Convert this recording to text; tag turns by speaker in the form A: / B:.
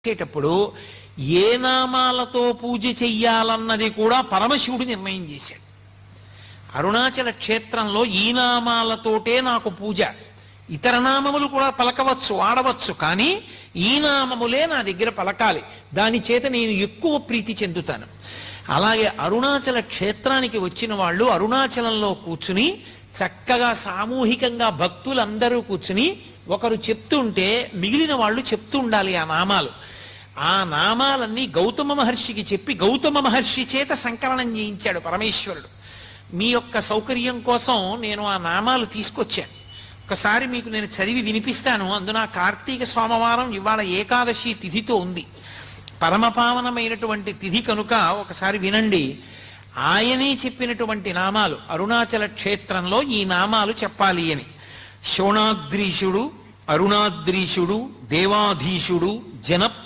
A: చేసేటప్పుడు ఏ నామాలతో పూజ చెయ్యాలన్నది కూడా పరమశివుడు నిర్ణయం చేశాడు. అరుణాచల క్షేత్రంలో ఈ నామాలతోటే నాకు పూజ, ఇతర నామములు కూడా పలకవచ్చు, ఆడవచ్చు, కానీ ఈ నామములే నా దగ్గర పలకాలి. దాని చేత నేను ఎక్కువ ప్రీతి చెందుతాను. అలాగే అరుణాచల క్షేత్రానికి వచ్చిన వాళ్ళు అరుణాచలంలో కూర్చుని చక్కగా సామూహికంగా భక్తులందరూ కూర్చుని ఒకరు చెప్తుంటే మిగిలిన వాళ్ళు చెప్తూ ఉండాలి ఆ నామాలు. ఆ నామాలన్నీ గౌతమ మహర్షికి చెప్పి గౌతమ మహర్షి చేత సంకలనం చేయించాడు పరమేశ్వరుడు. మీ యొక్క సౌకర్యం కోసం నేను ఆ నామాలు తీసుకొచ్చాను. ఒకసారి మీకు నేను చదివి వినిపిస్తాను. అందున కార్తీక సోమవారం ఇవాళ ఏకాదశి తిథితో ఉంది, పరమపావనమైనటువంటి తిథి కనుక ఒకసారి వినండి. ఆయనే చెప్పినటువంటి నామాలు, అరుణాచల క్షేత్రంలో ఈ నామాలు చెప్పాలి అని. శోణాద్రీశుడు, అరుణాద్రీశుడు, దేవాధీశుడు, జన